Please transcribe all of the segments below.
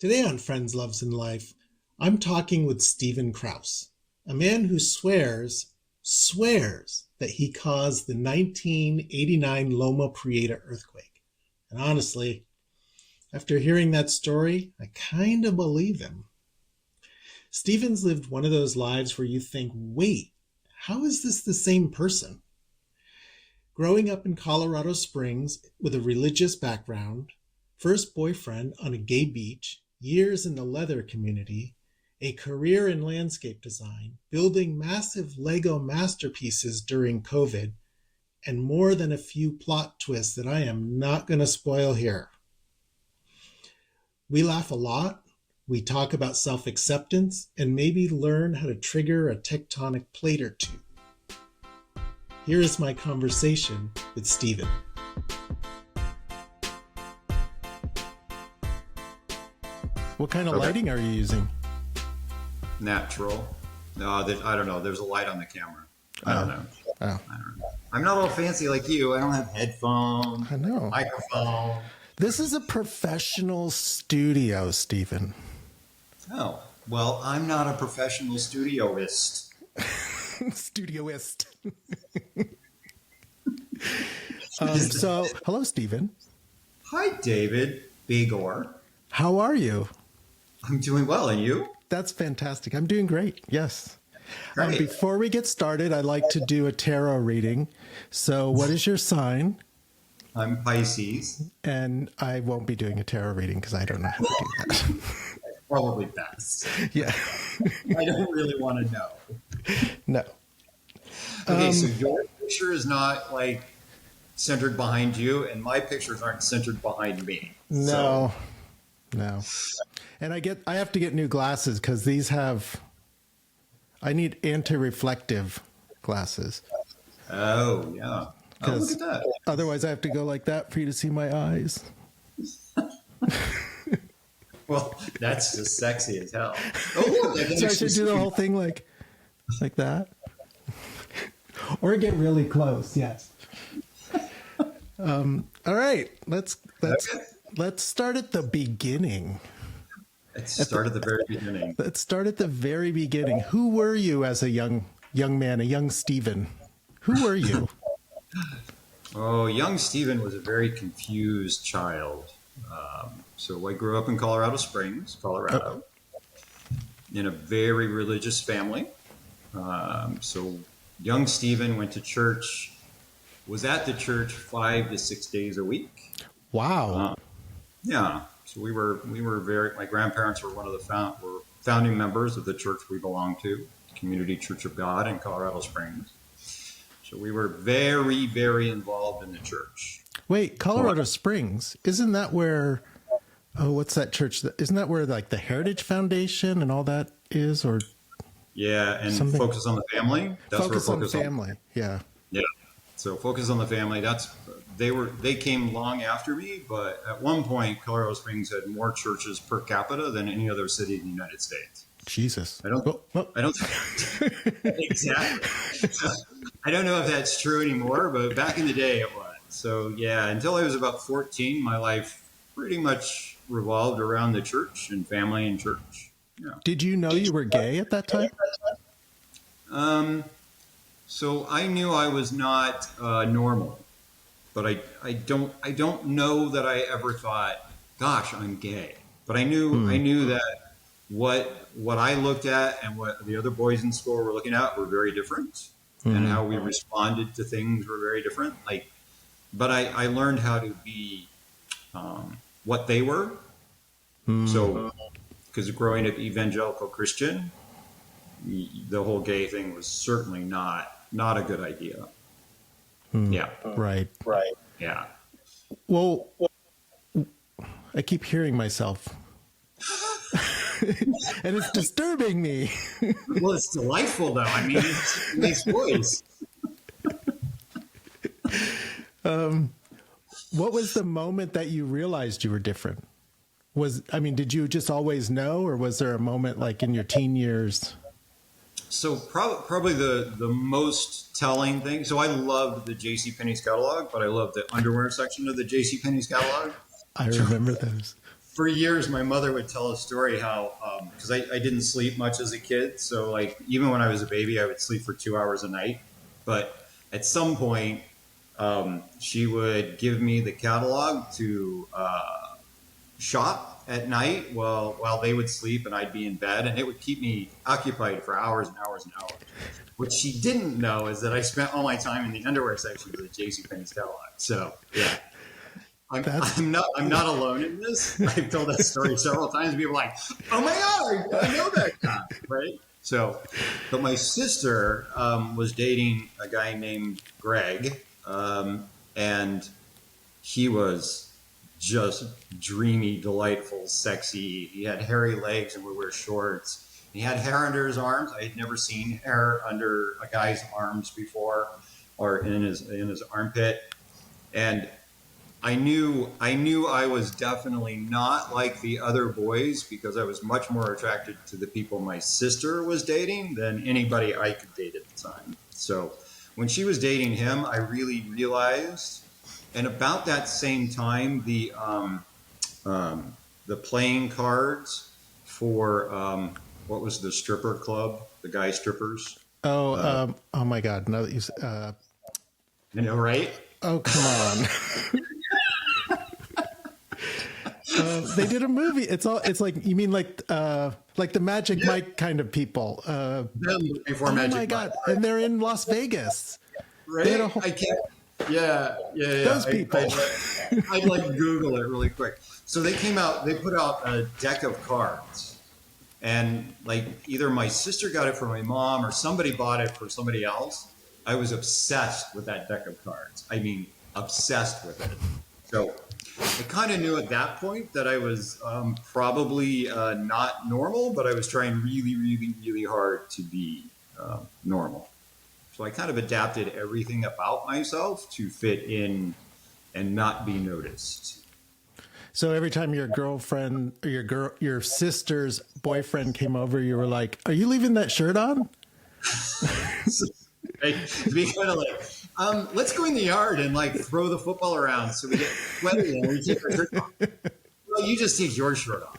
Today on Friends, Loves, and Life, I'm talking with Stephen Crouse, a man who swears that he caused the 1989 Loma Prieta earthquake. And honestly, after hearing that story, I kind of believe him. Stephen's lived one of those lives where you think, wait, how is this the same person? Growing up in Colorado Springs with a religious background, first boyfriend on a gay beach, years in the leather community, a career in landscape design, building massive LEGO masterpieces during COVID, and more than a few plot twists that I am not going to spoil here. We laugh a lot, we talk about self-acceptance, and maybe learn how to trigger a tectonic plate or two. Here is my conversation with Stephen. What kind of lighting are you using? Natural. No, I don't know. There's a light on the camera. I don't know. Oh. I don't know. I'm not all fancy like you. I don't have headphones. I know. Microphone. This is a professional studio, Stephen. Oh, well, I'm not a professional studioist. Studioist. So, hello, Stephen. Hi, David Bigor. How are you? I'm doing well, and you? That's fantastic. I'm doing great. Yes. Great. Before we get started, I'd like to do a tarot reading. So, what is your sign? I'm Pisces. And I won't be doing a tarot reading because I don't know how to do that. Probably best. Yeah. I don't really want to know. No. Okay, so your picture is not like centered behind you, and my pictures aren't centered behind me. No. And I have to get new glasses because I need anti-reflective glasses. Oh, yeah. Oh, look at that. Otherwise I have to go like that for you to see my eyes. Well, that's just sexy as hell. Oh, look, So I should do the whole thing like that? Or get really close, yes. All right, let's start at the beginning. Let's start at the very beginning. Let's start at the very beginning. Who were you as a young man, a young Stephen? Who were you? Oh, young Stephen was a very confused child. So I grew up in Colorado Springs, Colorado, in a very religious family. So young Stephen went to church, was at the church 5 to 6 days a week. Wow. Yeah. So we were my grandparents were one of the founding members of the church we belonged to, Community Church of God in Colorado Springs. So we were very, very involved in the church. Wait, Colorado Springs, isn't that where, what's that church? Isn't that where like the Heritage Foundation and all that is? Or yeah, and something? Focus on the Family. That's Focus on Family, yeah. Yeah. So Focus on the Family, they came long after me, but at one point, Colorado Springs had more churches per capita than any other city in the United States. Jesus. I don't exactly. I don't know if that's true anymore, but back in the day it was. So yeah, until I was about 14, my life pretty much revolved around the church and family and church. Yeah. Did you know you were gay at that time? So I knew I was not normal, but I don't know that I ever thought, gosh, I'm gay. But I knew that what I looked at and what the other boys in school were looking at were very different, and how we responded to things were very different. But I learned how to be what they were. So, because growing up evangelical Christian, the whole gay thing was certainly not a good idea. Yeah. Right. Yeah. Well, I keep hearing myself. And it's disturbing me. Well, it's delightful, though. I mean, it's a nice voice. What was the moment that you realized you were different? Did you just always know, or was there a moment like in your teen years? So probably the most telling thing. So I loved the JCPenney's catalog, but I loved the underwear section of the JCPenney's catalog. I remember those. for years, my mother would tell a story how, because I didn't sleep much as a kid. So like, even when I was a baby, I would sleep for 2 hours a night. But at some point, she would give me the catalog to shop at night while they would sleep and I'd be in bed, and it would keep me occupied for hours and hours and hours. What she didn't know is that I spent all my time in the underwear section of the JCPenney's catalog. So yeah, I'm not alone in this. I've told that story several times. People are like, oh my god, I know that guy, right? So, but my sister was dating a guy named Greg, and he was just dreamy, delightful, sexy. He had hairy legs and would wear shorts. He had hair under his arms. I had never seen hair under a guy's arms before, or in his armpit. And I knew I was definitely not like the other boys because I was much more attracted to the people my sister was dating than anybody I could date at the time. So when she was dating him, I really realized. And about that same time, the playing cards for what was the stripper club, the guy strippers. Oh, oh my God! No, you. I know, right? Oh, come on. They did a movie. It's like you mean like the Magic Mike kind of people. Before Magic my God! Mike. And they're in Las Vegas. Right? I can't. Yeah. Those people. I'd like Google it really quick. So they put out a deck of cards, and like either my sister got it for my mom or somebody bought it for somebody else. I was obsessed with that deck of cards. I mean, obsessed with it. So I kind of knew at that point that I was probably not normal, but I was trying really, really, really hard to be normal. So I kind of adapted everything about myself to fit in and not be noticed. So every time your girlfriend or your sister's boyfriend came over, you were like, "Are you leaving that shirt on?" To be kind of like, let's go in the yard and like throw the football around so we get sweaty and we take our shirt off. Well, you just take your shirt off.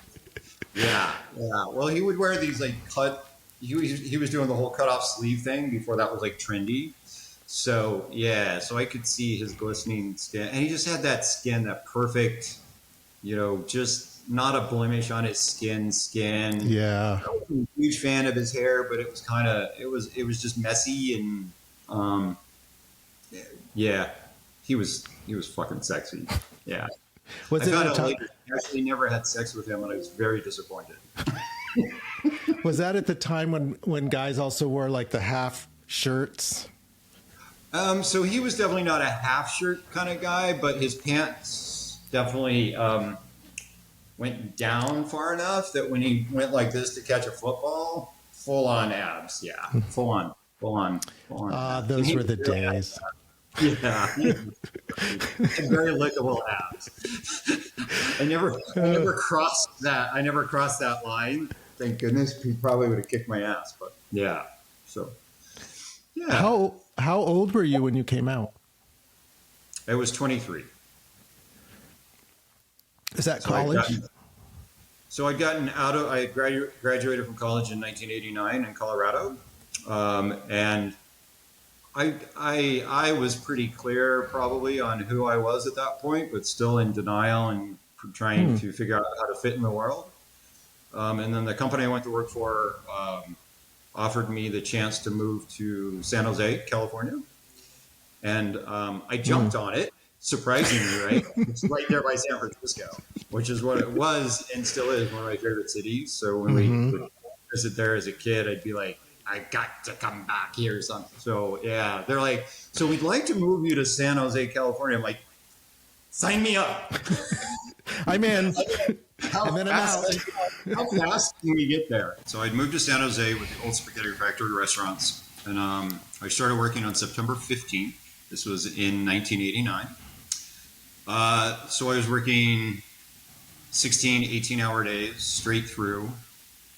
Yeah. Well, he would wear these like cut. He was doing the whole cut off sleeve thing before that was like trendy. So yeah, so I could see his glistening skin, and he just had that skin, that perfect, just not a blemish on his skin. Yeah. I wasn't a huge fan of his hair, but it was it was just messy and yeah, he was fucking sexy. Yeah. Was I it found out later, I actually never had sex with him, and I was very disappointed. Was that at the time when guys also wore like the half shirts? So he was definitely not a half shirt kind of guy, but his pants definitely went down far enough that when he went like this to catch a football, full on abs. Yeah, full on. Those were the days. Yeah, very lickable abs. I never crossed that. I never crossed that line. Thank goodness. He probably would have kicked my ass. But yeah. So yeah. How old were you when you came out? I was 23. Is that college? So I'd gotten out of. I had graduated from college in 1989 in Colorado, and I was pretty clear probably on who I was at that point, but still in denial and trying to figure out how to fit in the world. And then the company I went to work for offered me the chance to move to San Jose, California. And I jumped on it, surprisingly, right? It's right there by San Francisco, which is what it was and still is one of my favorite cities. So when we would visit there as a kid, I'd be like, I got to come back here or something. So yeah, they're like, so we'd like to move you to San Jose, California. I'm like, sign me up. I'm in. And then how fast can we get there? So I'd moved to San Jose with the old Spaghetti Factory restaurants. And I started working on September 15th. This was in 1989. So I was working 16, 18-hour days straight through.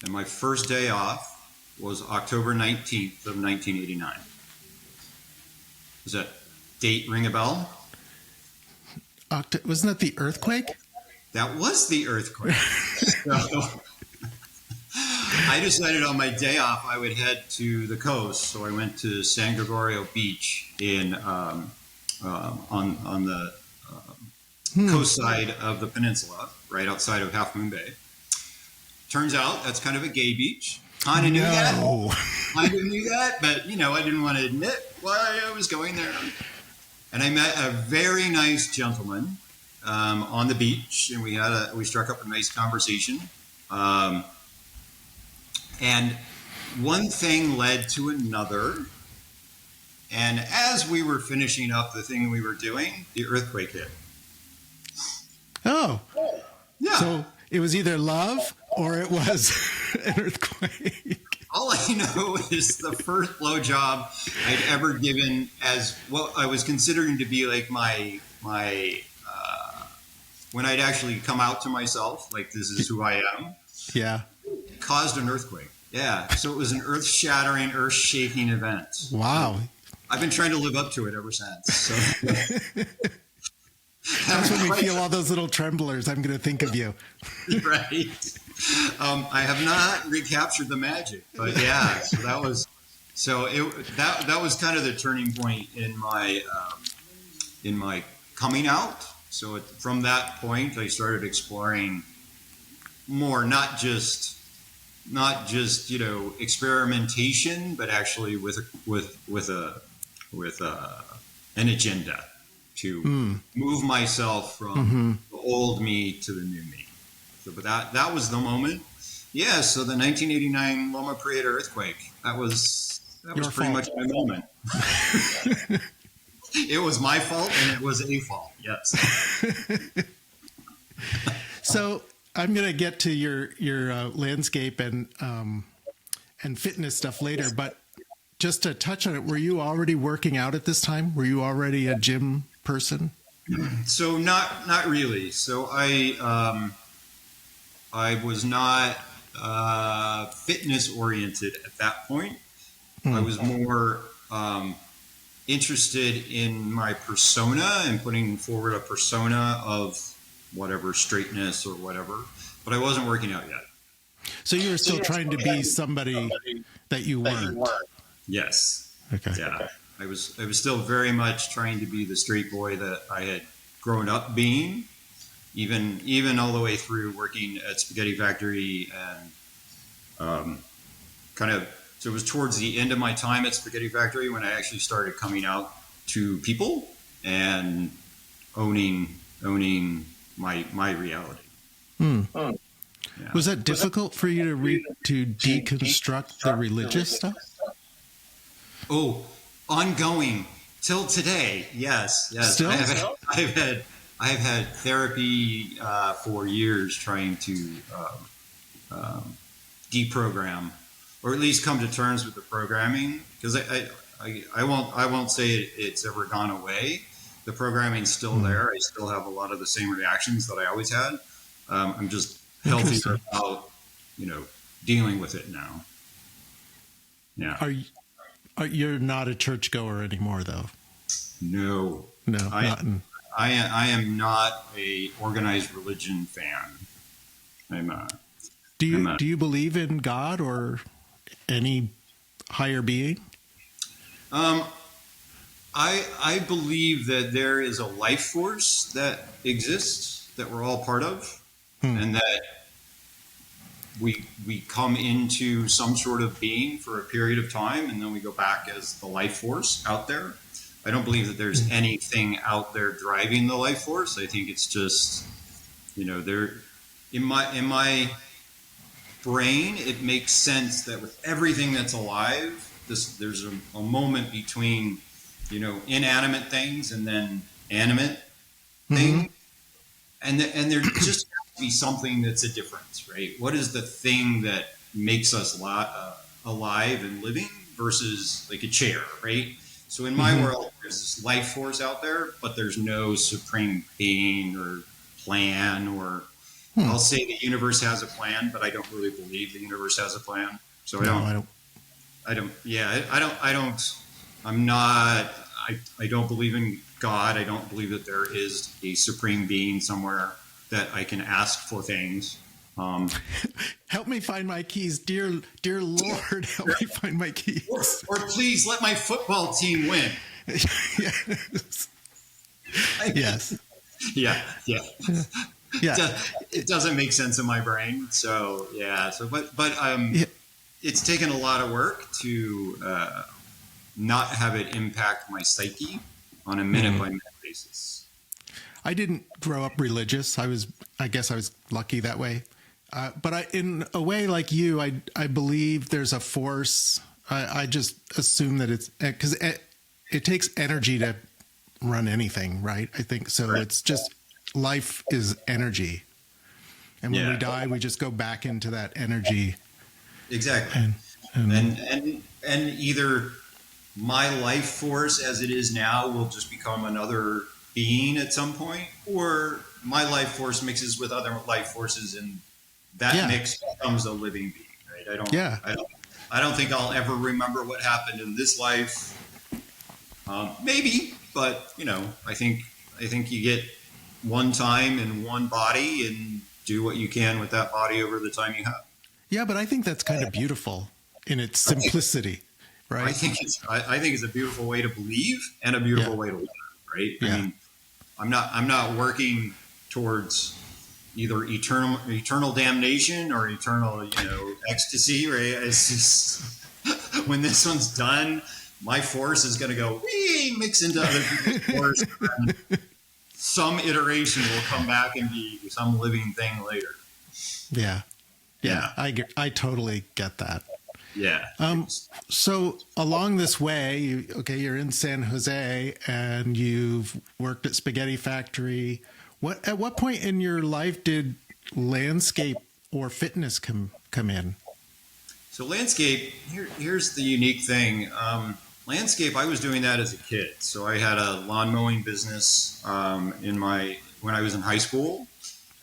And my first day off was October 19th of 1989. Does that date ring a bell? Wasn't that the earthquake? that was the earthquake. So I decided on my day off I would head to the coast. So I went to San Gregorio Beach in on the coast side of the peninsula, right outside of Half Moon Bay. Turns out that's kind of a gay beach. Kind of knew that. Kind of knew that, but I didn't want to admit why I was going there. And I met a very nice gentleman on the beach, and we struck up a nice conversation. And one thing led to another. And as we were finishing up the thing we were doing, the earthquake hit. Oh. Yeah. So it was either love or it was an earthquake. All I know is the first blowjob I'd ever given as what I was considering to be like my when I'd actually come out to myself, like this is who I am. Yeah. Caused an earthquake. Yeah. So it was an earth-shattering, earth-shaking event. Wow. I've been trying to live up to it ever since. So. That's when we feel all those little tremblers. I'm going to think of you. Right. I have not recaptured the magic, but yeah. So that was that was kind of the turning point in my coming out. So from that point, I started exploring more, not just experimentation, but actually with an agenda to move myself from the old me to the new me. So, but that was the moment. Yeah. So the 1989 Loma Prieta earthquake. That was pretty much my moment. It was my fault, and it was a fault. Yes. So I'm going to get to your landscape and fitness stuff later, but just to touch on it, were you already working out at this time? Were you already a gym person? So not really. So I was not fitness oriented at that point. I was more interested in my persona and putting forward a persona of whatever straightness or whatever, but I wasn't working out yet. So you were still trying to be somebody that you weren't. Yes. Okay. Yeah. I was still very much trying to be the straight boy that I had grown up being, even all the way through working at Spaghetti Factory and so it was towards the end of my time at Spaghetti Factory when I actually started coming out to people and owning my reality. Yeah. Was that difficult for you to deconstruct the religious stuff? Oh, ongoing till today. Yes. Still? I've had therapy for years trying to deprogram, or at least come to terms with the programming. Because I won't say it's ever gone away. The programming's still there. I still have a lot of the same reactions that I always had. I'm just healthier about dealing with it now. Yeah. You're not a churchgoer anymore, though. No. I am not a organized religion fan. Do you believe in God or any higher being? I believe that there is a life force that exists that we're all part of, and that we come into some sort of being for a period of time, and then we go back as the life force out there. I don't believe that there's anything out there driving the life force. I think it's just, there in my brain, it makes sense that with everything that's alive, there's a moment between, inanimate things and then animate things. And there just has to be something that's a difference, right? What is the thing that makes us alive and living versus like a chair, right? So in my world, there's this life force out there, but there's no supreme being or plan or I'll say the universe has a plan, but I don't really believe the universe has a plan. So I don't believe in God. I don't believe that there is a supreme being somewhere that I can ask for things. Help me find my keys, dear Lord. Help me find my keys. Or please let my football team win. Yes. Yes. Yeah. Yeah. It doesn't make sense in my brain. So yeah. But Yeah. it's taken a lot of work to not have it impact my psyche on a minute by minute basis. I didn't grow up religious. I guess I was lucky that way. But in a way like you, I believe there's a force. I just assume that it's because it takes energy to run anything, right? I think so. Right. It's just life is energy. And when we die, we just go back into that energy. Exactly. And either my life force as it is now will just become another being at some point, or my life force mixes with other life forces and that mix becomes a living being, right? I don't think I'll ever remember what happened in this life. Maybe, but I think you get one time in one body and do what you can with that body over the time you have. Yeah, but I think that's kind of beautiful in its simplicity, right? I think it's a beautiful way to believe and a beautiful way to live, right? Yeah. I mean, I'm not working towards either eternal damnation or eternal, ecstasy, right? It's just when this one's done, my force is going to go mix into other people's force. And some iteration will come back and be some living thing later. Yeah. I totally get that. Yeah. So along this way, you're in San Jose and you've worked at Spaghetti Factory. At what point in your life did landscape or fitness come in? So landscape, here's the unique thing. Landscape, I was doing that as a kid. So I had a lawn mowing business when I was in high school.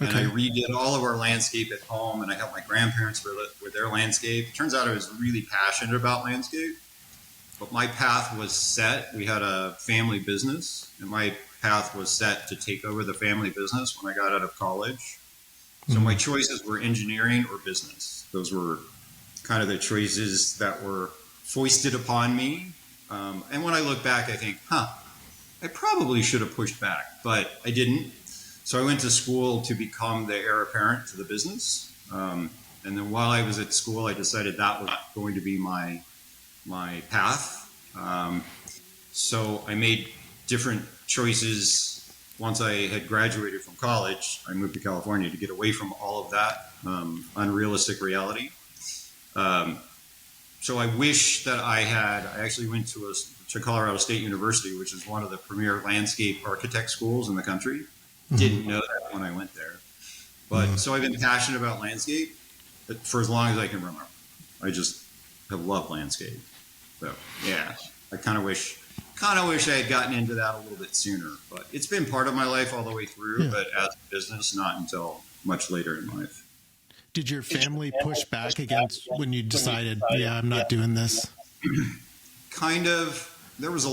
And I redid all of our landscape at home, and I helped my grandparents with their landscape. It turns out I was really passionate about landscape, but my path was set. We had a family business, and my path was set to take over the family business when I got out of college. So my choices were engineering or business. Those were kind of the choices that were foisted upon me. And when I look back, I think, I probably should have pushed back, but I didn't. So I went to school to become the heir apparent to the business. And then while I was at school, I decided that was going to be my path. So I made different choices. Once I had graduated from college, I moved to California to get away from all of that unrealistic reality. So I wish that I actually went to Colorado State University, which is one of the premier landscape architect schools in the country. Didn't know that when I went there. But so I've been passionate about landscape for as long as I can remember. I just have loved landscape. So yeah, I kind of wish I had gotten into that a little bit sooner. But it's been part of my life all the way through, but as a business, not until much later in life. Did your family push back against when you decided, I'm not doing this? Kind of. There was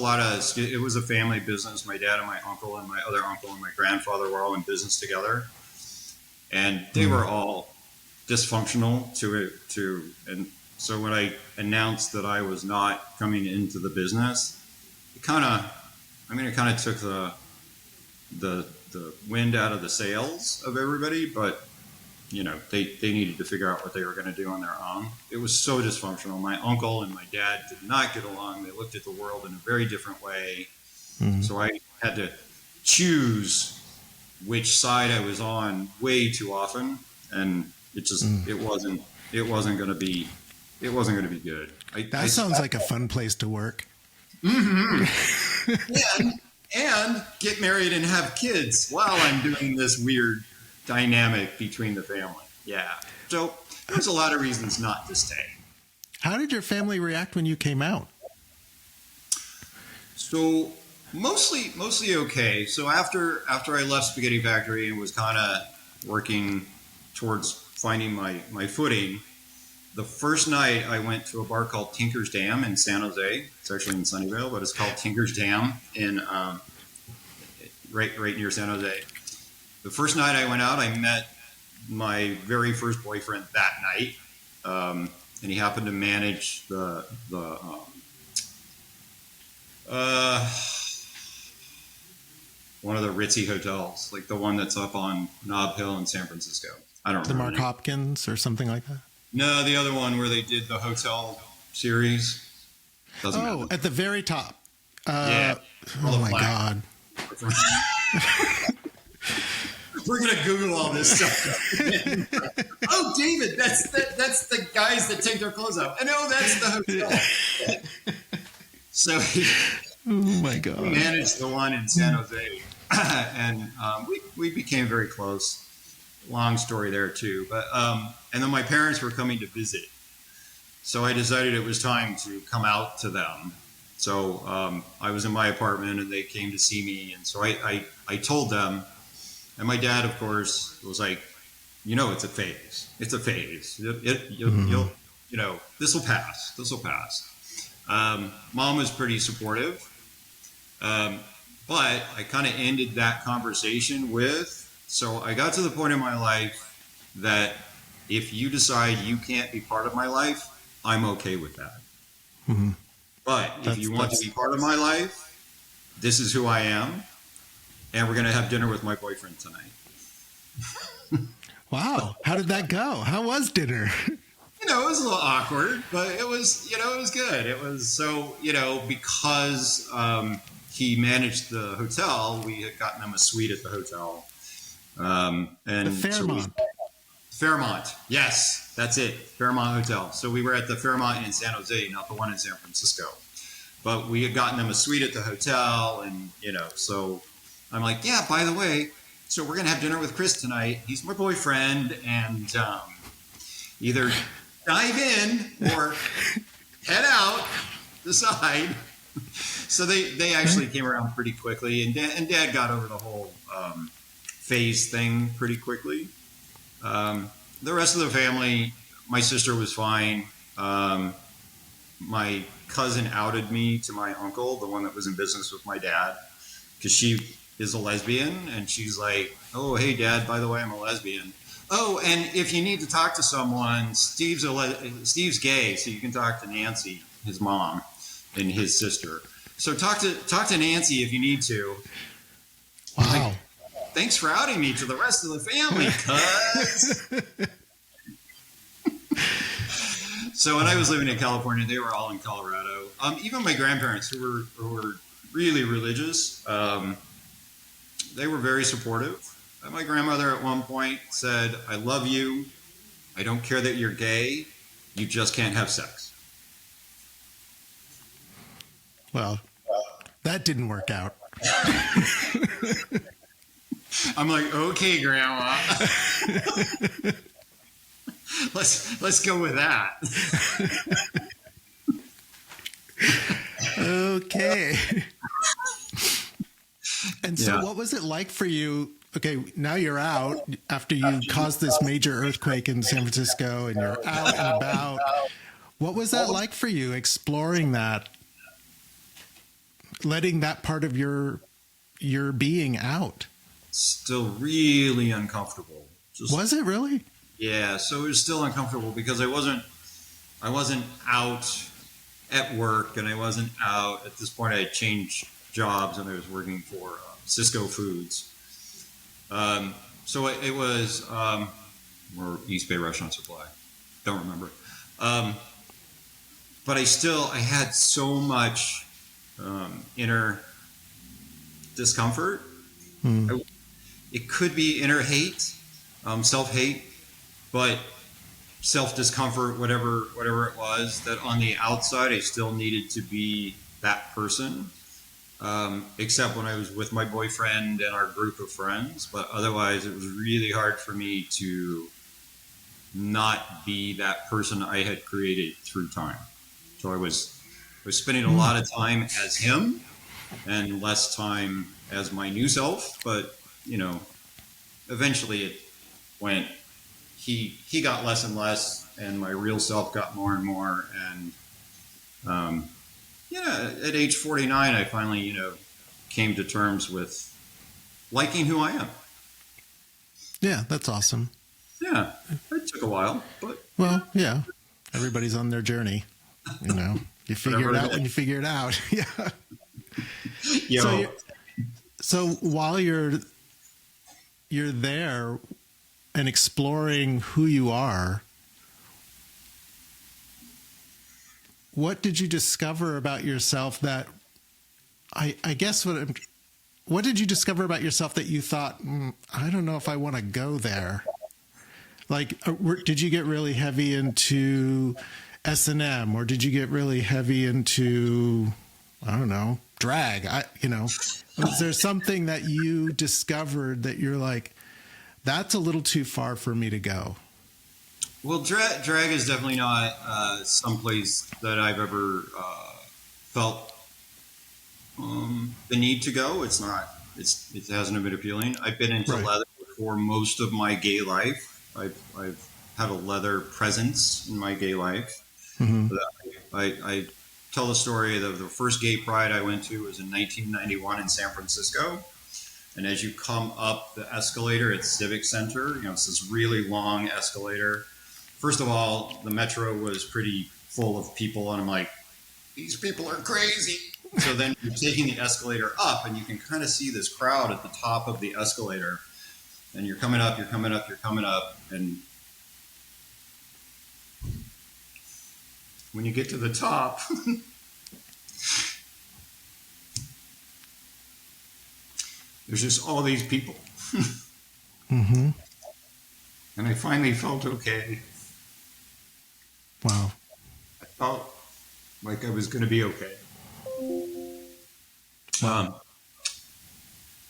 it was a family business. My dad and my uncle and my other uncle and my grandfather were all in business together. And they were all dysfunctional and so when I announced that I was not coming into the business, it kind of took the wind out of the sails of everybody, but they needed to figure out what they were going to do on their own. It was so dysfunctional. My uncle and my dad did not get along. They looked at the world in a very different way. So I had to choose which side I was on way too often, and it wasn't going to be good. That sounds like a fun place to work. And get married and have kids while I'm doing this weird dynamic between the family. Yeah. So there's a lot of reasons not to stay. How did your family react when you came out? So mostly okay. So after I left Spaghetti Factory and was kind of working towards finding my footing, the first night I went to a bar called Tinker's Dam in San Jose. It's actually in Sunnyvale, but it's called Tinker's Dam in right near San Jose. the first night I went out, I met my very first boyfriend that night, and he happened to manage the one of the ritzy hotels, like the one that's up on Nob Hill in San Francisco. I don't The remember. Mark Hopkins or something like that? No, the other one where they did the hotel series. Doesn't matter. Oh, at the very top. Yeah. Oh, my God. We're gonna Google all this stuff. Oh, David, that's the guys that take their clothes off. I know that's the hotel. So Oh, my God. we managed the one in San Jose, and we became very close. Long story there too, but and then my parents were coming to visit, so I decided it was time to come out to them. So I was in my apartment, and they came to see me, and so I told them, and my dad, of course, was like, it's a phase. It's a phase. You'll this will pass. This will pass. Mom was pretty supportive, but I kind of ended that conversation with. So I got to the point in my life that if you decide you can't be part of my life, I'm okay with that. Mm-hmm. But if you want to be part of my life, this is who I am, and we're going to have dinner with my boyfriend tonight. Wow. How did that go? How was dinner? It was a little awkward, but it was, it was good. It was so, because he managed the hotel, we had gotten him a suite at the hotel. And The Fairmont. Fairmont. Yes, that's it. Fairmont Hotel. So we were at the Fairmont in San Jose, not the one in San Francisco. But we had gotten him a suite at the hotel, and, so I'm like, yeah, by the way, so we're going to have dinner with Chris tonight. He's my boyfriend, and either dive in or head out, decide. So they actually came around pretty quickly, and Dad got over the whole phase thing pretty quickly. The rest of the family, my sister was fine. My cousin outed me to my uncle, the one that was in business with my dad, because she is a lesbian, and she's like, oh, hey, Dad, by the way, I'm a lesbian. Oh, and if you need to talk to someone, Steve's gay, so you can talk to Nancy, his mom, and his sister. So talk to Nancy if you need to. Wow. Thanks for outing me to the rest of the family, cuz. So when I was living in California, they were all in Colorado. Even my grandparents, who were really religious, they were very supportive. My grandmother at one point said, I love you. I don't care that you're gay. You just can't have sex. Well, that didn't work out. I'm like, okay, Grandma. Let's go with that. Okay. And so Yeah. what was it like for you? Okay, now you're out after you caused this major earthquake in San Francisco, and you're out and about. What was that like for you, exploring that, letting that part of your being out? Still really uncomfortable. Was it really? Yeah, so it was still uncomfortable because I wasn't out at work, and I wasn't out at this point. I had changed jobs, and I was working for Cisco Foods. So it was or East Bay Restaurant Supply. Don't remember. But I had so much inner discomfort. It could be inner hate, self-hate, but self-discomfort, whatever it was, that on the outside I still needed to be that person, except when I was with my boyfriend and our group of friends. But otherwise, it was really hard for me to not be that person I had created through time. So I was spending a lot of time as him and less time as my new self. But, eventually it went, he got less and less, and my real self got more and more. And, at age 49, I finally, came to terms with liking who I am. Yeah, that's awesome. Yeah, it took a while, but Well, yeah, everybody's on their journey. You know, you figure it out when you figure it out. Yeah. yo, So while you're there and exploring who you are, what did you discover about yourself that I guess what did you discover about yourself that you thought, I don't know if I want to go there? Like, did you get really heavy into S&M, or did you get really heavy into, I don't know, drag? Was there something that you discovered that you're like, that's a little too far for me to go? well, drag is definitely not someplace that I've ever felt the need to go. It's not. It hasn't been appealing. I've been into Right. leather for most of my gay life. I've had a leather presence in my gay life. Mm-hmm. I tell the story of the first gay pride I went to was in 1991 in San Francisco. And as you come up the escalator at Civic Center, it's this really long escalator. First of all, the metro was pretty full of people, and I'm like, these people are crazy. So then you're taking the escalator up, and you can kind of see this crowd at the top of the escalator. And you're coming up, and when you get to the top, there's just all these people. Mm-hmm. And I finally felt okay. Wow. I felt like I was going to be okay.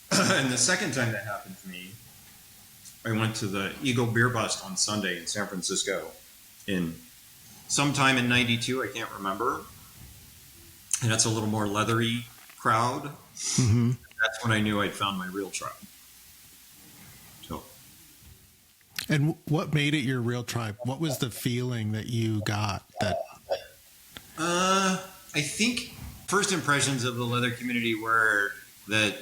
And the second time that happened to me, I went to the Eagle Beer Bust on Sunday in San Francisco in sometime in 92. I can't remember. And that's a little more leathery crowd. Mm-hmm. That's when I knew I'd found my real tribe. So, And what made it your real tribe? What was the feeling that you got that? I think first impressions of the leather community were that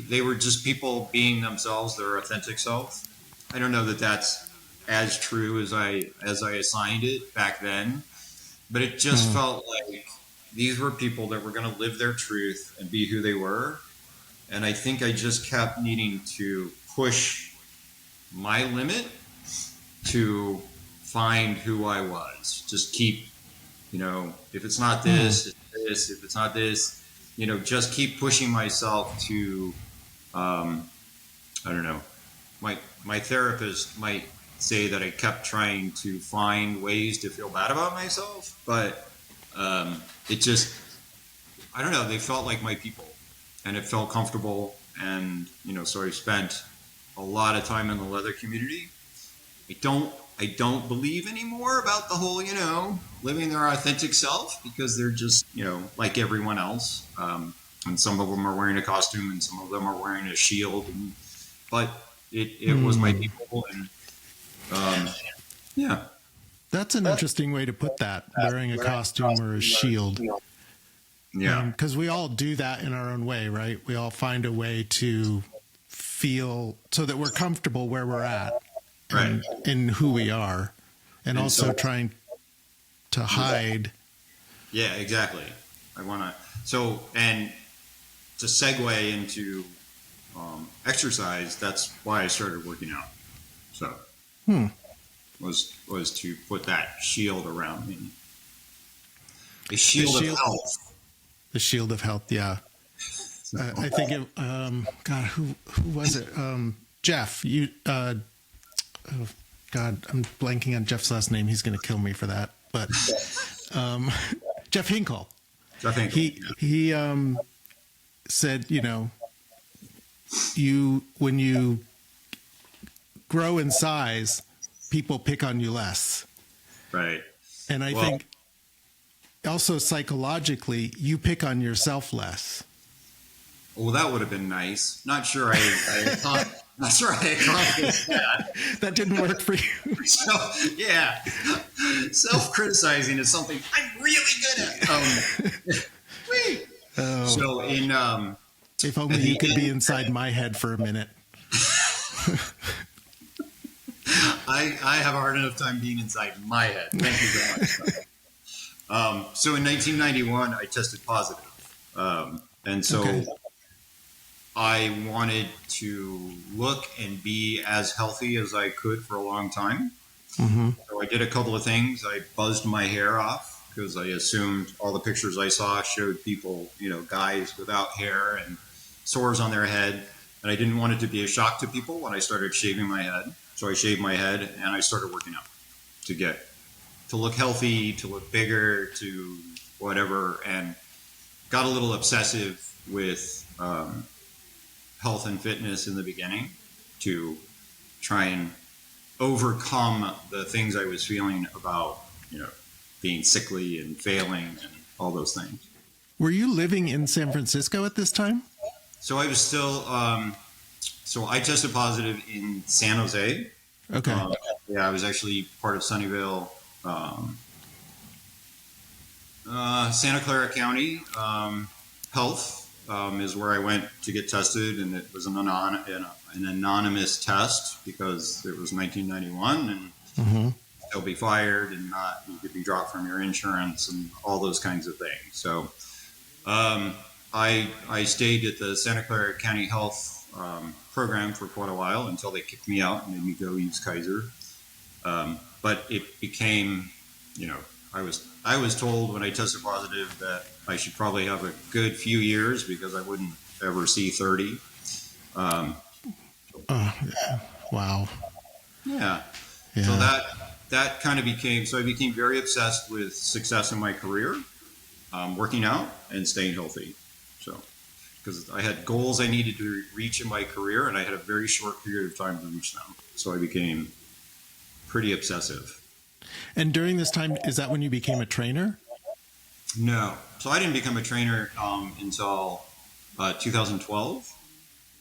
they were just people being themselves, their authentic self. I don't know that that's as true as I assigned it back then, but it just felt like these were people that were going to live their truth and be who they were. And I think I just kept needing to push my limit to find who I was. Just keep, if it's not this, it's this. If it's not this, just keep pushing myself to, I don't know. My therapist might say that I kept trying to find ways to feel bad about myself, but it just, I don't know. They felt like my people, and it felt comfortable. And so I spent a lot of time in the leather community. I don't believe anymore about the whole, living their authentic self, because they're just, like everyone else. And some of them are wearing a costume, and some of them are wearing a shield. But it was my people, and yeah. That's an interesting way to put that, wearing a costume or a shield. Yeah. Because we all do that in our own way, right? We all find a way to feel so that we're comfortable where we're at, and Right. in who we are, and also so- trying to hide. Yeah, exactly. I want to. So, and to segue into exercise, that's why I started working out. So, was to put that shield around me. A shield of health. The shield of health, yeah. I think it. God, who was it? Jeff. You. Oh, God, I'm blanking on Jeff's last name. He's going to kill me for that. But Jeff Hinkle. I think He said, when you grow in size, people pick on you less. right. And I think also psychologically, you pick on yourself less. Well, that would have been nice. Not sure I accomplished that. That didn't work for you. So, yeah, self-criticizing is something I'm really good at. Wait. Oh, So if only you could be inside my head for a minute. I have a hard enough time being inside my head. Thank you very much. So in 1991, I tested positive. And so Okay. I wanted to look and be as healthy as I could for a long time. Mm-hmm. So I did a couple of things. I buzzed my hair off because I assumed all the pictures I saw showed people, guys without hair and sores on their head. And I didn't want it to be a shock to people when I started shaving my head. So I shaved my head and I started working out to look healthy, to look bigger, to whatever, and got a little obsessive with health and fitness in the beginning to try and overcome the things I was feeling about, being sickly and failing and all those things. Were you living in San Francisco at this time? So I was still, so I tested positive in San Jose. Okay. I was actually part of Sunnyvale, Santa Clara County Health is where I went to get tested, and it was an anonymous test because it was 1991, and Mm-hmm. they'll be fired and you could be dropped from your insurance and all those kinds of things. So I stayed at the Santa Clara County Health program for quite a while until they kicked me out and made me go use Kaiser. But it became, I was told when I tested positive that I should probably have a good few years because I wouldn't ever see 30. Wow. Yeah. Yeah. So that kind of so I became very obsessed with success in my career, working out and staying healthy. So, because I had goals I needed to reach in my career and I had a very short period of time to reach them. So I became pretty obsessive. And during this time, is that when you became a trainer? No. So I didn't become a trainer until 2012,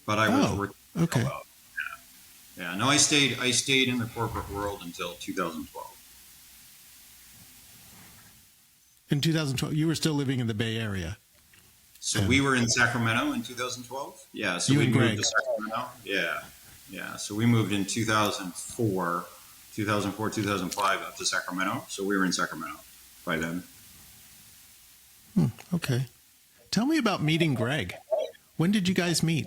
but I was working. Okay. Yeah. No, I stayed in the corporate world until 2012. In 2012, you were still living in the Bay Area. So we were in Sacramento in 2012. Yeah. So You we and moved Greg. to Sacramento. Yeah. Yeah. So we moved in 2004, 2005 up to Sacramento. So we were in Sacramento by then. Okay. Tell me about meeting Greg. When did you guys meet?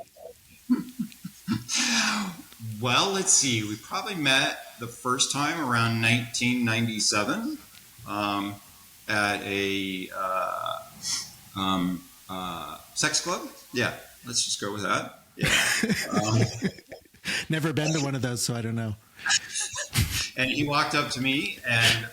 Well, let's see. We probably met the first time around 1997 at a sex club. Yeah, let's just go with that. Yeah. Never been to one of those, so I don't know. And he walked up to me and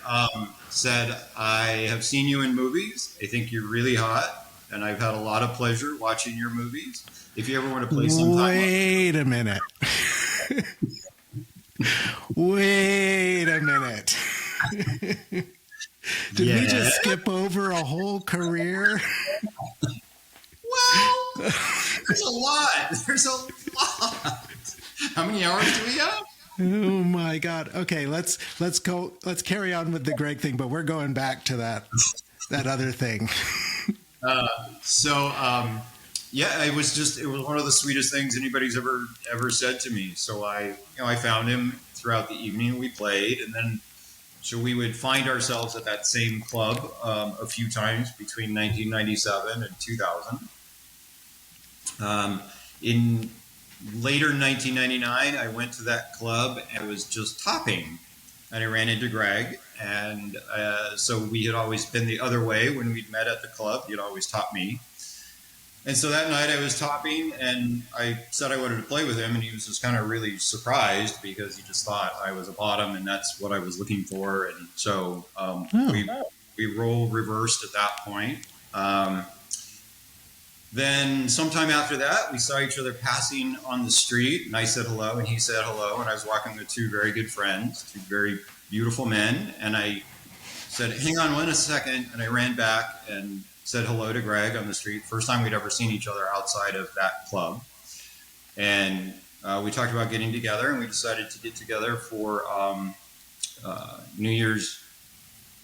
said, "I have seen you in movies. I think you're really hot, and I've had a lot of pleasure watching your movies. If you ever want to play sometime..." Wait a minute. Wait a minute. Did we just skip over a whole career? Well, there's a lot. There's a lot. How many hours do we have? Oh my God. Okay, let's go. Let's carry on with the Greg thing, but we're going back to that other thing. Yeah, it was one of the sweetest things anybody's ever said to me. So I found him throughout the evening. We played, and then so we would find ourselves at that same club a few times between 1997 and 2000. In later 1999, I went to that club and I was just topping, and I ran into Greg, and so we had always been the other way when we'd met at the club. He'd always top me. And so that night I was topping, and I said I wanted to play with him, and he was just kind of really surprised because he just thought I was a bottom, and that's what I was looking for. And so we role reversed at that point. Then sometime after that, we saw each other passing on the street, and I said hello, and he said hello, and I was walking with two very good friends, two very beautiful men, and I said, "Hang on one second," and I ran back and said hello to Greg on the street. First time we'd ever seen each other outside of that club. And we talked about getting together, and we decided to get together for New Year's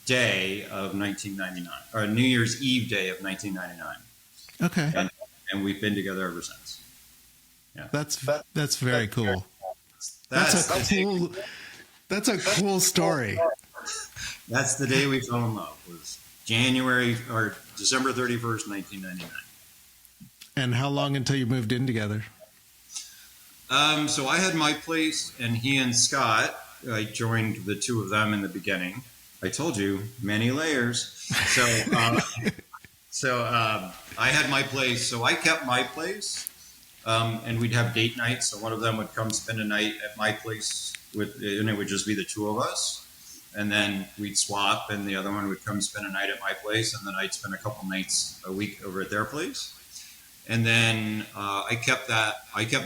Day of 1999, or New Year's Eve day of 1999. Okay. And we've been together ever since. Yeah. That's very cool. That's a cool. That's a cool story. That's the day we fell in love. Was December 31st, 1999. And how long until you moved in together? So I had my place, and he and Scott. I joined the two of them in the beginning. I told you, many layers. So, I had my place. So I kept my place, and we'd have date nights. So one of them would come spend a night at my place, and it would just be the two of us. And then we'd swap, and the other one would come spend a night at my place, and then I'd spend a couple nights a week over at their place. And then I kept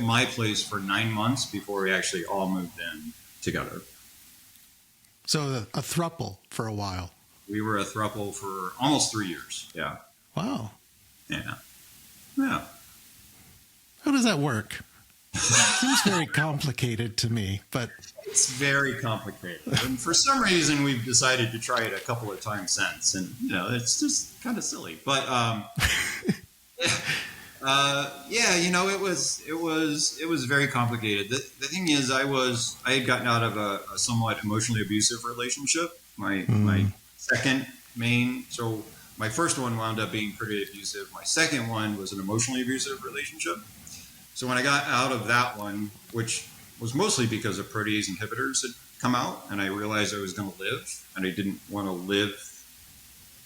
my place for 9 months before we actually all moved in together. So a throuple for a while. We were a throuple for almost 3 years. Yeah. Wow. Yeah. Yeah. How does that work? Seems very complicated to me, but it's very complicated. And for some reason, we've decided to try it a couple of times since, and it's just kind of silly. But yeah, it was very complicated. The thing is, I had gotten out of a somewhat emotionally abusive relationship. My second main, so my first one wound up being pretty abusive. My second one was an emotionally abusive relationship. So when I got out of that one, which was mostly because of protease inhibitors had come out, and I realized I was going to live, and I didn't want to live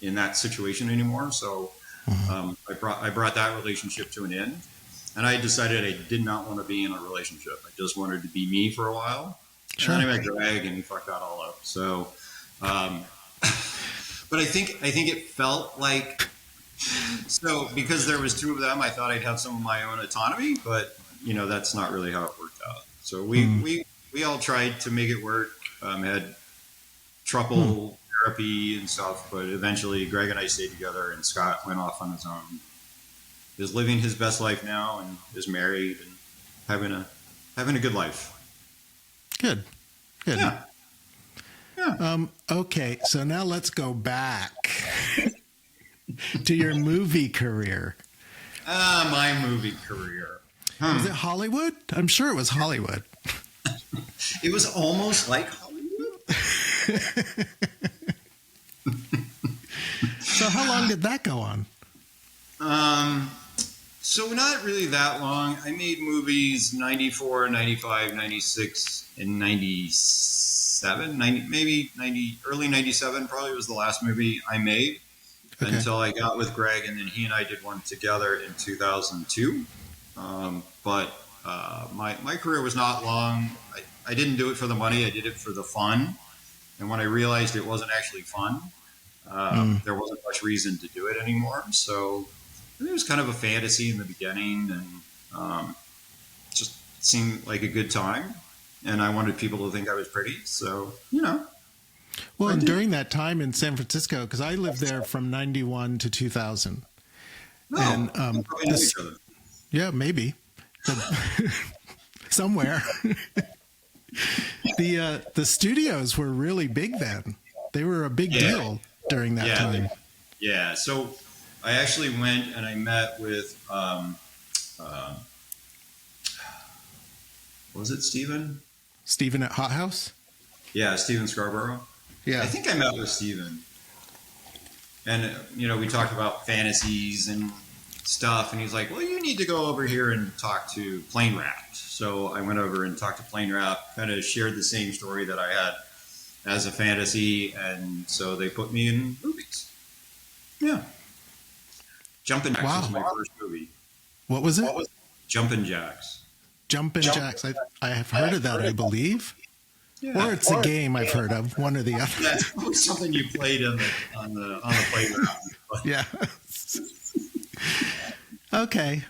in that situation anymore. So I brought that relationship to an end, and I decided I did not want to be in a relationship. I just wanted to be me for a while. Sure. And then I met Greg, and he fucked that all up. So, but I think it felt like, so because there was two of them, I thought I'd have some of my own autonomy, but that's not really how it worked out. So we all tried to make it work. Had trouble therapy and stuff, but eventually Greg and I stayed together, and Scott went off on his own. Is living his best life now, and is married and having a good life. Good. Yeah. Okay, so now let's go back to your movie career. My movie career. Was it Hollywood? I'm sure it was Hollywood. It was almost like Hollywood. So how long did that go on? So not really that long. I made movies 94, 95, 96, and 97. Early 97 probably was the last movie I made. Okay. Until I got with Greg, and then he and I did one together in 2002. But my career was not long. I didn't do it for the money. I did it for the fun. And when I realized it wasn't actually fun, there wasn't much reason to do it anymore. So it was kind of a fantasy in the beginning, and just seemed like a good time. And I wanted people to think I was pretty. So, Well, and during that time in San Francisco, because I lived there from 91 to 2000. No, and yeah, maybe. Somewhere. The studios were really big then. They were a big deal during that time. Yeah. So I actually went and I met with, was it Stephen? Stephen at Hot House? Yeah, Stephen Scarborough. Yeah. I think I met with Stephen. And, we talked about fantasies and stuff. And he's like, well, you need to go over here and talk to Plane Wrapped. So I went over and talked to Plane Wrapped, kind of shared the same story that I had as a fantasy. And so they put me in movies. Yeah. Jumpin' Jacks was my first movie. What was it? Jumpin' Jacks. Jumpin' Jacks. I have heard of that, I believe. Yeah. Or it's a game I've heard of, one or the other. That's something you played on the playground. Yeah. Okay.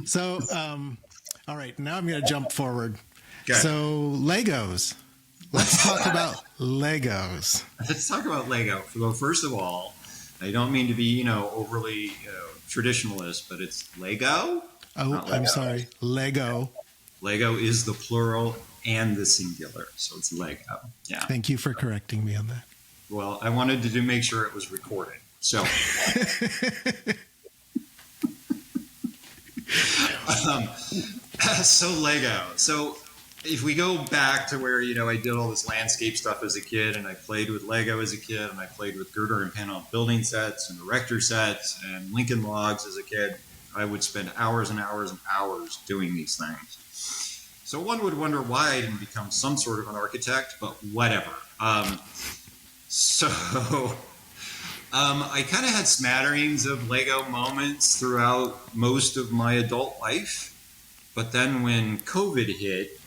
So, all right. Now I'm going to jump forward. Okay. So, Legos. Let's talk about Legos. Let's talk about Lego. Well, first of all, I don't mean to be, overly traditionalist, but it's Lego. Oh, Lego. I'm sorry. Lego. Lego is the plural and the singular, so it's Lego. Yeah. Thank you for correcting me on that. Well, I wanted to make sure it was recorded. So, so Lego. So if we go back to where, I did all this landscape stuff as a kid, and I played with Lego as a kid, and I played with girder and panel building sets and erector sets and Lincoln logs as a kid, I would spend hours and hours and hours doing these things. So one would wonder why I didn't become some sort of an architect, but whatever. I kind of had smatterings of Lego moments throughout most of my adult life. But then when COVID hit,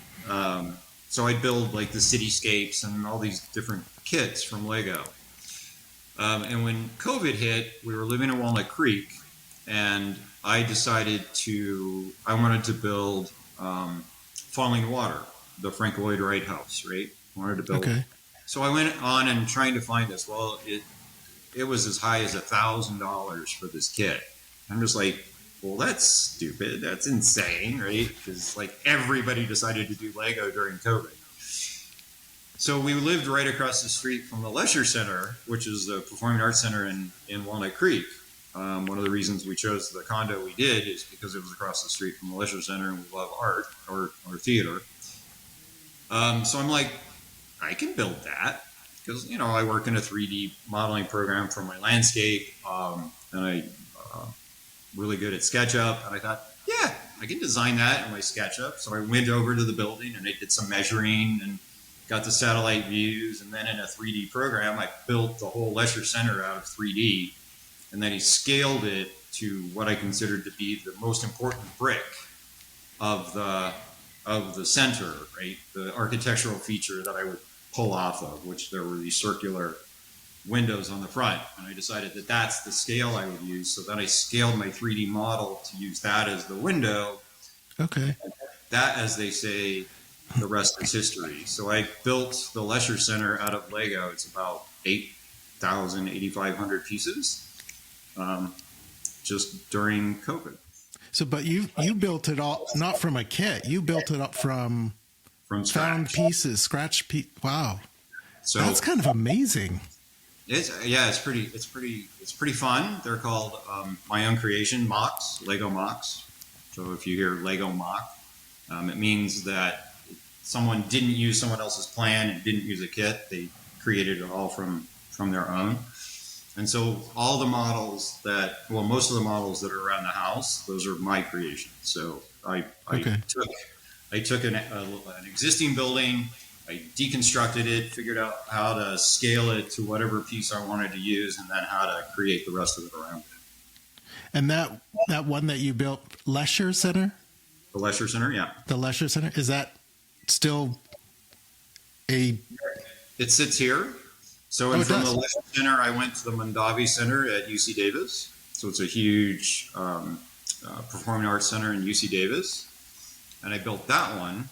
so I'd build like the cityscapes and all these different kits from Lego. And when COVID hit, we were living in Walnut Creek, and I decided I wanted to build Falling Water, the Frank Lloyd Wright house, right? I wanted to build. Okay. So I went on and trying to find this. Well, it was as high as $1,000 for this kit. I'm just like, well, that's stupid. That's insane, right? Because like everybody decided to do Lego during COVID. So we lived right across the street from the Lesher Center, which is the Performing Arts Center in Walnut Creek. One of the reasons we chose the condo we did is because it was across the street from the Lesher Center, and we love art or theater. So I'm like, I can build that because, I work in a 3D modeling program for my landscape, and I really good at SketchUp, and I thought, yeah, I can design that in my SketchUp. So I went over to the building and I did some measuring and got the satellite views, and then in a 3D program, I built the whole Lesher Center out of 3D, and then he scaled it to what I considered to be the most important brick of the center, right? The architectural feature that I would pull off of, which there were these circular windows on the front, and I decided that that's the scale I would use. So then I scaled my 3D model to use that as the window. Okay. That, as they say, the rest is history. So I built the Lesher Center out of Lego. It's about 8,500 pieces, just during COVID. So, but you built it all not from a kit. You built it up from From found scratch. pieces, Wow, So that's kind of amazing. it's pretty fun. They're called my own creation MOCs, Lego MOCs. So if you hear Lego MOC, it means that someone didn't use someone else's plan and didn't use a kit. They created it all from their own. And so all the models most of the models that are around the house, those are my creations. So I took an existing building, I deconstructed it, figured out how to scale it to whatever piece I wanted to use, and then how to create the rest of it around it. And that one that you built, Lesher Center? The Lesher Center, yeah. The Lesher Center, is that still a... It sits here. So from the Lesher Center, I went to the Mondavi Center at UC Davis. So it's a huge performing arts center in UC Davis. And I built that one.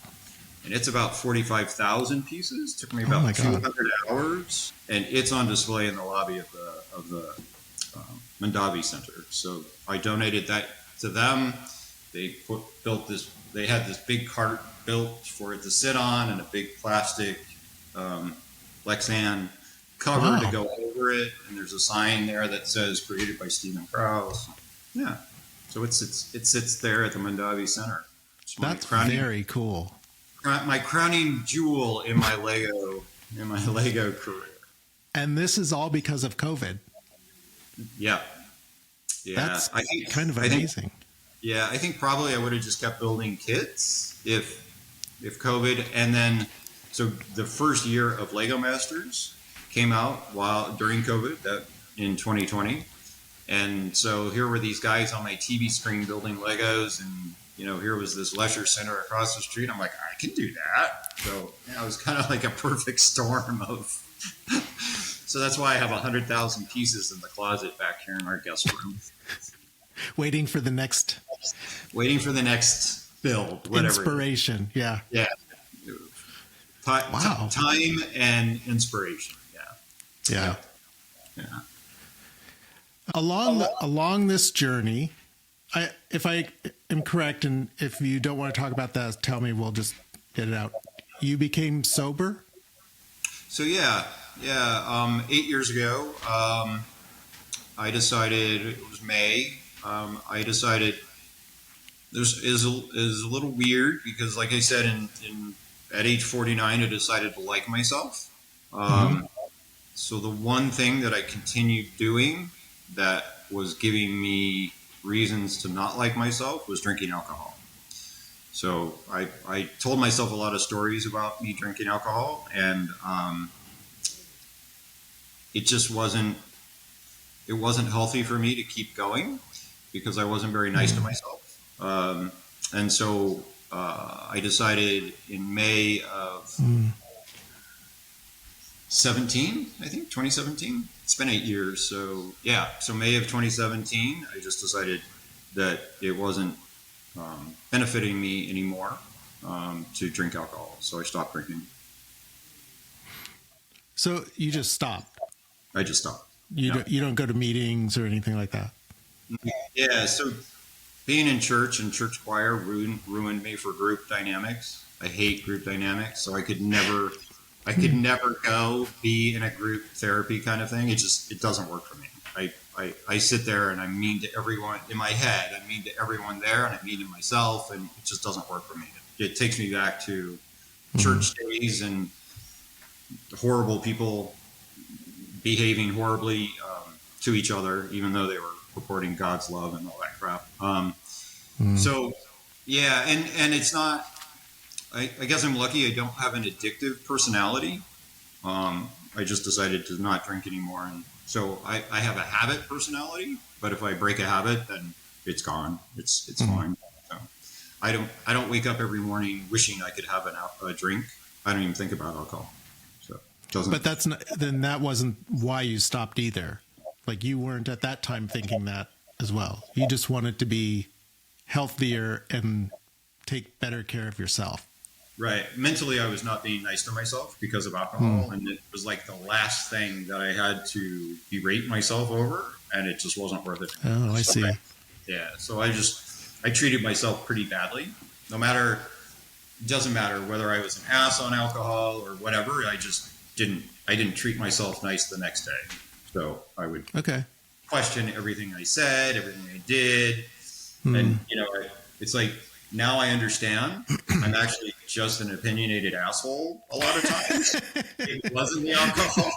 And it's about 45,000 pieces. It took me about 200 hours. And it's on display in the lobby of the Mondavi Center. So I donated that to them. They built this. They had this big cart built for it to sit on, and a big plastic Lexan cover to go over it. And there's a sign there that says "Created by Stephen Crouse." Yeah. So it sits there at the Mondavi Center. That's very cool. My crowning jewel in my Lego career. And this is all because of COVID. Yeah. That's kind of amazing. I think probably I would have just kept building kits if COVID, and then so the first year of Lego Masters came out during COVID, that in 2020, and so here were these guys on my TV screen building Legos, and here was this Lesher Center across the street. I'm like, I can do that. So it was kind of like a perfect storm of. So that's why I have 100,000 pieces in the closet back here in our guest room. Waiting for the next build, whatever. Inspiration, yeah. Yeah. Time and inspiration, yeah. Along this journey, if I am correct, and if you don't want to talk about that, tell me, we'll just get it out. You became sober? So 8 years ago, I decided, it was May, I decided this is a little weird because, like I said, in at age 49, I decided to like myself. So the one thing that I continued doing that was giving me reasons to not like myself was drinking alcohol. So I told myself a lot of stories about me drinking alcohol, and it just wasn't healthy for me to keep going because I wasn't very nice to myself. And so I decided in May of 2017. It's been 8 years. So May of 2017, I just decided that it wasn't benefiting me anymore to drink alcohol. So I stopped drinking. So you just stopped? I just stopped. You don't go to meetings or anything like that? Yeah. So being in church and church choir ruined me for group dynamics. I hate group dynamics. So I could never go be in a group therapy kind of thing. It doesn't work for me. I sit there and I'm mean to everyone in my head. I'm mean to everyone there, and I'm mean to myself, and it just doesn't work for me. It takes me back to church days and horrible people behaving horribly to each other, even though they were purporting God's love and all that crap. So, yeah, and it's not. I guess I'm lucky. I don't have an addictive personality. I just decided to not drink anymore, and so I have a habit personality. But if I break a habit, then it's gone. It's fine. So I don't wake up every morning wishing I could have a drink. I don't even think about alcohol. So it doesn't. But that wasn't why you stopped either. Like, you weren't at that time thinking that as well. You just wanted to be healthier and take better care of yourself. Right. Mentally, I was not being nice to myself because of alcohol. And it was like the last thing that I had to berate myself over. And it just wasn't worth it. Oh, I see. Yeah. So I treated myself pretty badly. It doesn't matter whether I was an ass on alcohol or whatever. I didn't treat myself nice the next day. So I would question everything I said, everything I did. And, it's like, now I understand. I'm actually just an opinionated asshole a lot of times. It wasn't the alcohol.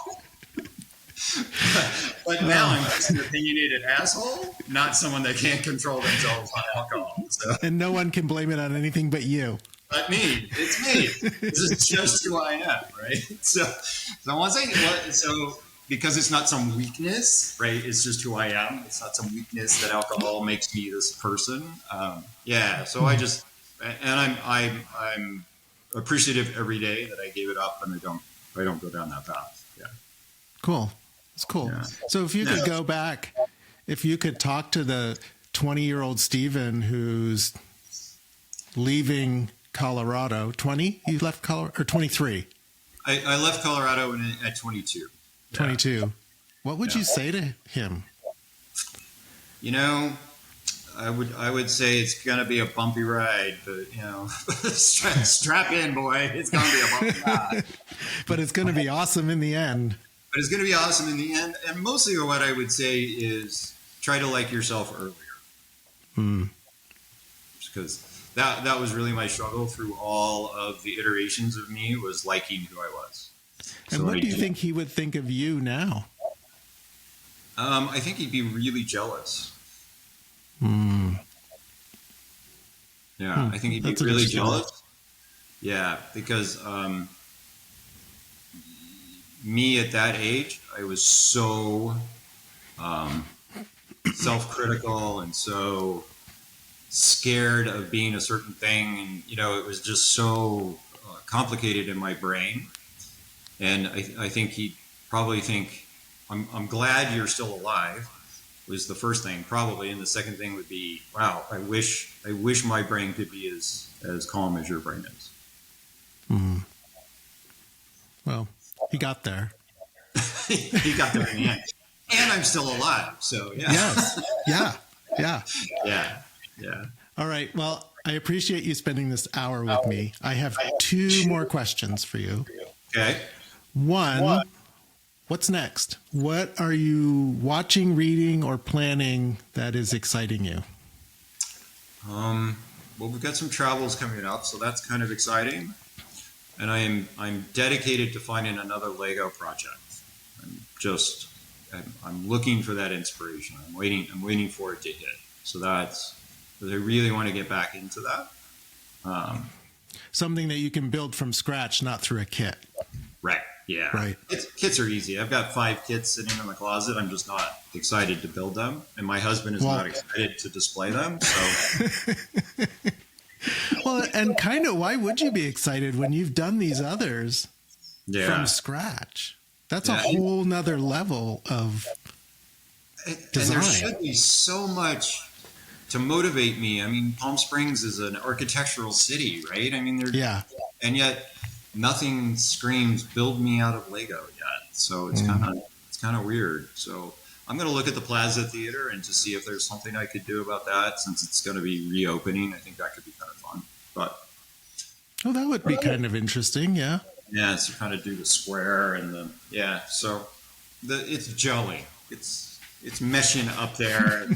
But now I'm just an opinionated asshole, not someone that can't control themselves on alcohol. So. And no one can blame it on anything but you. But me. It's me. This is just who I am, right? So because it's not some weakness, right? It's just who I am. It's not some weakness that alcohol makes me this person. So I'm appreciative every day that I gave it up, and I don't go down that path. Yeah. Cool. It's cool. Yeah. So if you could go back, if you could talk to the 20-year-old Stephen who's leaving Colorado, 20? You left Colorado, or 23? I left Colorado at 22. 22. Yeah. What would you say to him? I would say it's gonna be a bumpy ride, but strap in, boy. It's gonna be a bumpy ride. But it's gonna be awesome in the end. And mostly what I would say is try to like yourself earlier. Because that was really my struggle through all of the iterations of me, was liking who I was. And what do you think he would think of you now? I think he'd be really jealous. Yeah, I think he'd be really jealous. Yeah, because me at that age, I was so self-critical and so scared of being a certain thing, and it was just so complicated in my brain. And I think he'd probably think, I'm glad you're still alive, was the first thing probably. And the second thing would be, wow, I wish my brain could be as calm as your brain is. Well, he got there. He got there in the end. And I'm still alive. So yeah. Yes. Yeah. All right. Well, I appreciate you spending this hour with me. I have 2 more questions for you. Okay. One, what's next? What are you watching, reading, or planning that is exciting you? Well, we've got some travels coming up, so that's kind of exciting. and I'm dedicated to finding another Lego project. I'm just I'm looking for that inspiration. I'm waiting for it to hit. So that's because I really want to get back into that. Something that you can build from scratch, not through a kit. Right. Yeah. Right. Kits are easy. I've got 5 kits sitting in the closet. I'm just not excited to build them, and my husband is not excited to display them. So. Well, and kind of, why would you be excited when you've done these others from scratch? That's a whole nother level of design. And there should be so much to motivate me. I mean, Palm Springs is an architectural city, right? I mean, and yet nothing screams build me out of Lego yet. So it's kind of weird. So I'm going to look at the Plaza Theater and to see if there's something I could do about that, since it's going to be reopening. I think that could be kind of fun. But that would be kind of interesting. Yeah. Yeah, so kind of do the square and so it's jelly. It's meshing up there.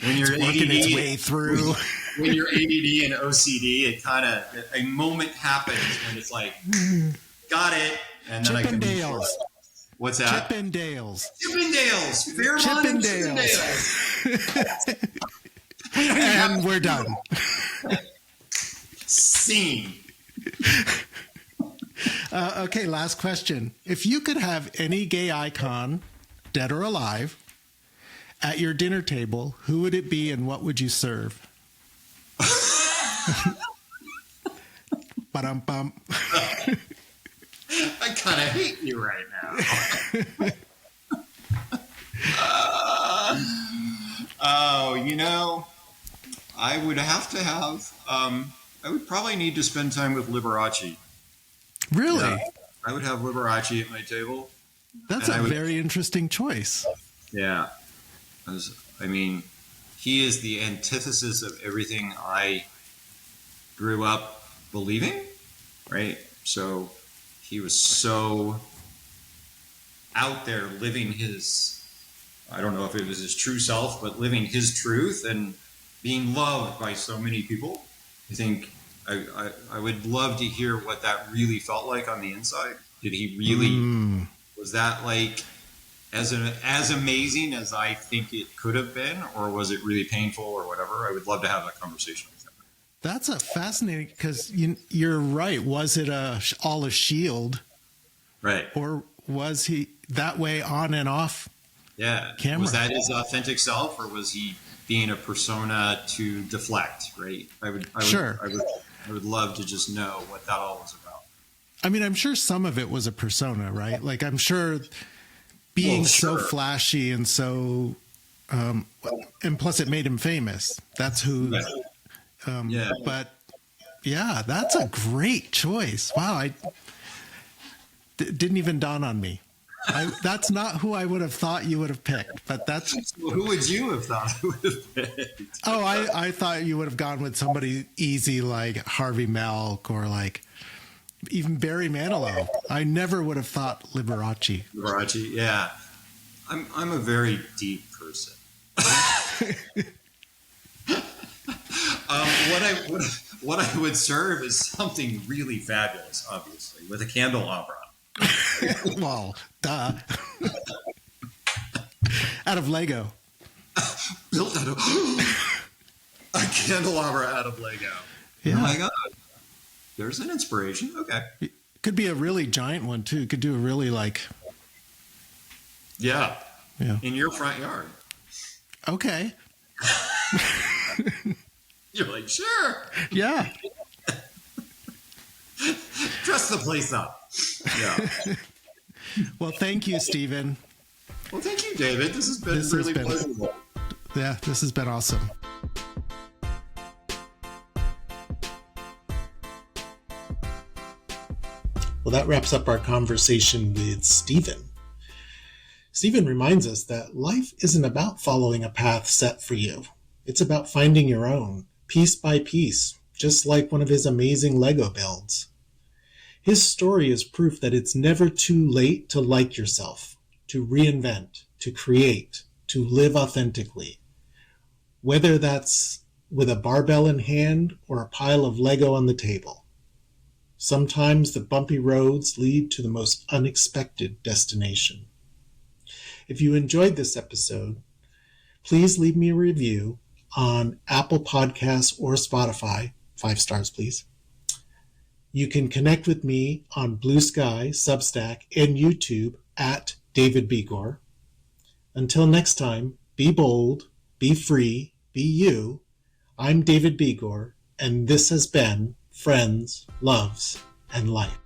When you're working ADD, its way through. When you're ADD and OCD, it kind of a moment happens when it's like, got it, and then Chippendales. What's that? Chippendales. Chippendales. Fairmont Chippendales. And we're done. Scene. Okay, last question. If you could have any gay icon, dead or alive, at your dinner table, who would it be and what would you serve? Ba-dum-bum. I kind of hate you right now. I would have to have, I would probably need to spend time with Liberace. Really? Yeah, I would have Liberace at my table. That's a very interesting choice. Yeah. I mean, he is the antithesis of everything I grew up believing, right? So he was so out there living his, I don't know if it was his true self, but living his truth and being loved by so many people. I think I would love to hear what that really felt like on the inside. Did he really, was that like as amazing as I think it could have been, or was it really painful or whatever? I would love to have that conversation with him. That's a fascinating, because you're right. Was it all a shield? Right. Or was he that way on and off? Yeah. Camera? Was that his authentic self, or was he being a persona to deflect? Right. I would love to just know what that all was about. I mean, I'm sure some of it was a persona, right? Like, I'm sure being so flashy and so, and plus it made him famous. That's who. Yeah. But yeah, that's a great choice. Wow. Didn't even dawn on me. That's not who I would have thought you would have picked, but that's. So who would you have thought I would have picked? Oh, I thought you would have gone with somebody easy like Harvey Milk or like even Barry Manilow. I never would have thought Liberace. Liberace, yeah. I'm a very deep person. What I would serve is something really fabulous, obviously, with a candelabra. Well, duh. Out of Lego. Built out of a candelabra out of Lego. Yeah. Oh my God. There's an inspiration. Okay. It could be a really giant one too. It could do a really like. Yeah. Yeah. In your front yard. Okay. You're like, sure. Yeah. Dress the place up. Yeah. Well, thank you, Stephen. Well, thank you, David. This has been really pleasurable. Yeah, this has been awesome. Well, that wraps up our conversation with Stephen. Stephen reminds us that life isn't about following a path set for you. It's about finding your own, piece by piece, just like one of his amazing Lego builds. His story is proof that it's never too late to like yourself, to reinvent, to create, to live authentically. Whether that's with a barbell in hand or a pile of Lego on the table. Sometimes the bumpy roads lead to the most unexpected destination. If you enjoyed this episode, please leave me a review on Apple Podcasts or Spotify. 5 stars, please. You can connect with me on Blue Sky, Substack, and YouTube at David Begor. Until next time, be bold, be free, be you. I'm David Begor, and this has been Friends, Loves, and Life.